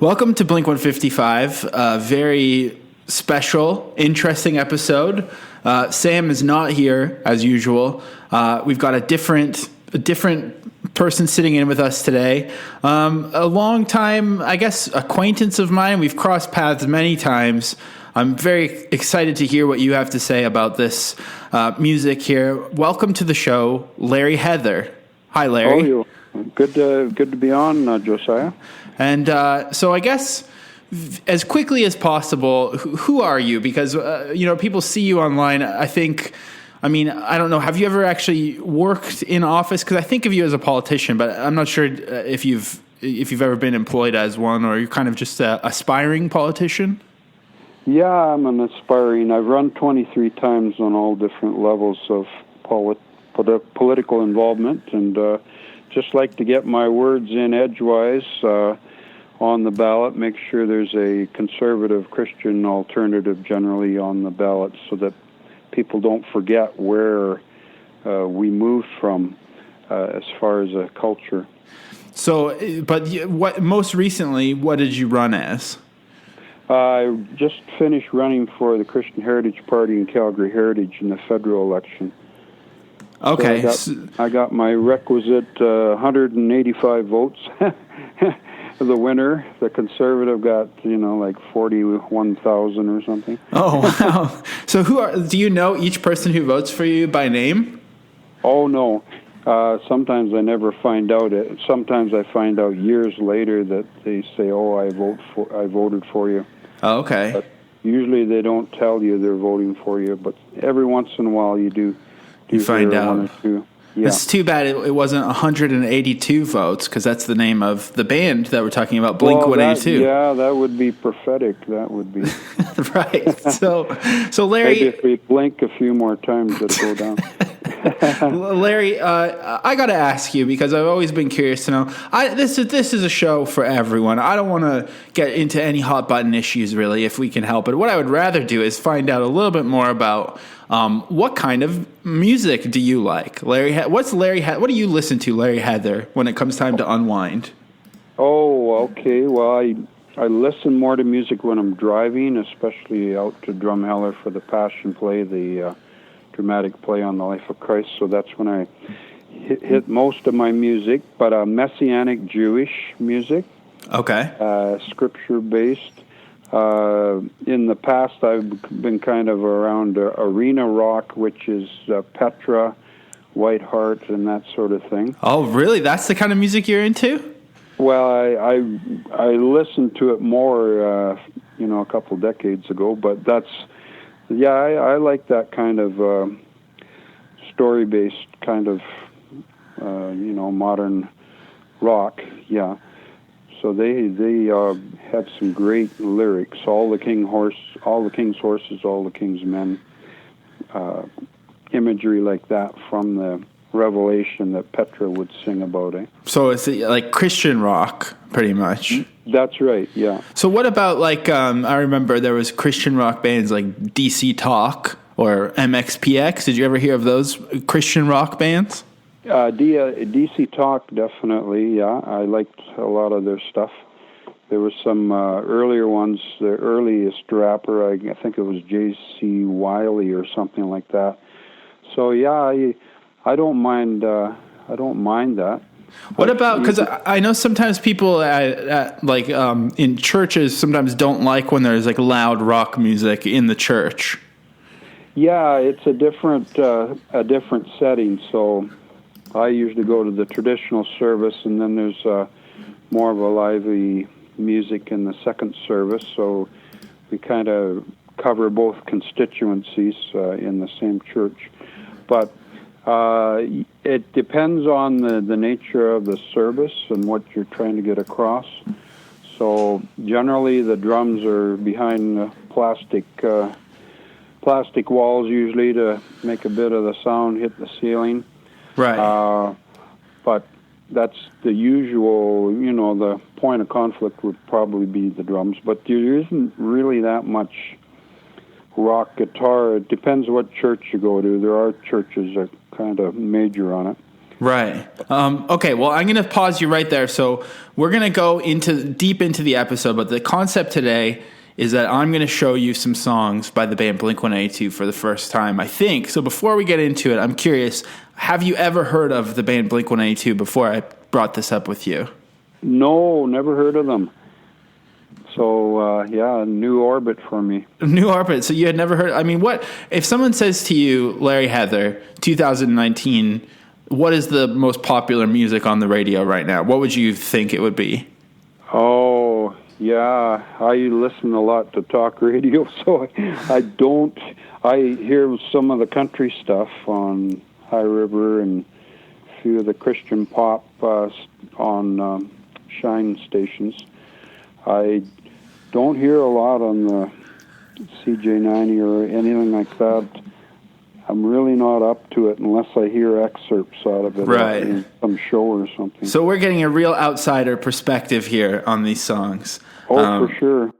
Welcome to Blink-155, a very special, interesting episode. Sam is not here, as usual. We've got a different person sitting in with us today. A long time, I guess, acquaintance of mine. We've crossed paths many times. I'm very excited to hear what you have to say about this music here. Welcome to the show, Larry Heather. Hi, Larry. Oh, good to be on, Josiah. And so I guess as quickly as possible, who are you? Because, people see you online. I don't know. Have you ever actually worked in office? Because I think of you as a politician, but I'm not sure if you've ever been employed as one, or you're kind of just an aspiring politician. Yeah, I'm an aspiring. I've run 23 times on all different levels of political involvement, and just like to get my words in edgewise on the ballot, make sure there's a conservative Christian alternative generally on the ballot so that people don't forget where we moved from as far as a culture. So, but most recently, what did you run as? I just finished running for the Christian Heritage Party in Calgary Heritage in the federal election. Okay. So I got my requisite 185 votes. The winner, the conservative, got like 41,000 or something. Oh wow! So do you know each person who votes for you by name? Oh no. Sometimes I never find out it. Sometimes I find out years later that they say, "Oh, I voted for you." Oh, okay. But usually they don't tell you they're voting for you, but every once in a while you do. You find out. One or two. Yeah. It's too bad it wasn't 182 votes, because that's the name of the band that we're talking about, Blink-182. Yeah, that would be prophetic. That would be. Right. So Larry... Maybe if we blink a few more times, it'll go down. Larry, I got to ask you, because I've always been curious to know. This is a show for everyone. I don't want to get into any hot button issues, really, if we can help it. What I would rather do is find out a little bit more about what kind of music do you like, Larry? What do you listen to, Larry Heather, when it comes time to unwind? Oh, okay. Well, I listen more to music when I'm driving, especially out to Drumheller for the Passion Play, the dramatic play on the life of Christ. So that's when I hit most of my music, but Messianic Jewish music. Okay. Scripture-based. In the past, I've been kind of around arena rock, which is Petra, Whiteheart, and that sort of thing. Oh, really? That's the kind of music you're into? Well, I listened to it more, a couple decades ago, but that's, I like that kind of story-based kind of, modern rock, yeah. So they had some great lyrics. All the king's horses, all the king's men. Imagery like that from the Revelation that Petra would sing about. So it's like Christian rock, pretty much. That's right. Yeah. So what about I remember there was Christian rock bands like DC Talk or MXPX. Did you ever hear of those Christian rock bands? DC Talk, definitely, yeah. I liked a lot of their stuff. There was some earlier ones. The earliest rapper, I think it was J.C. Wiley or something like that. So yeah, I don't mind. I don't mind that. What about, because I know sometimes people in churches sometimes don't like when there's loud rock music in the church. Yeah, it's a different setting. So I usually go to the traditional service, and then there's more of a lively music in the second service. So we kind of cover both constituencies in the same church. But it depends on the nature of the service and what you're trying to get across. So generally the drums are behind plastic walls usually to make a bit of the sound hit the ceiling. Right. But that's the usual, the point of conflict would probably be the drums. But there isn't really that much rock guitar. It depends what church you go to. There are churches that kind of major on it. Right. Okay, well, I'm going to pause you right there. So we're going to go deep into the episode, but the concept today is that I'm going to show you some songs by the band Blink-182 for the first time, I think. So before we get into it, I'm curious, have you ever heard of the band Blink-182 before I brought this up with you? No, never heard of them. So, new orbit for me. New orbit. So you had never heard. I mean, what if someone says to you, Larry Heather, 2019, what is the most popular music on the radio right now? What would you think it would be? Oh, yeah. I listen a lot to talk radio, so I hear some of the country stuff on High River and a few of the Christian pop on Shine stations. I don't hear a lot on the CJ90 or anything like that. I'm really not up to it unless I hear excerpts out of it in some show or something. So we're getting a real outsider perspective here on these songs. Oh, for sure.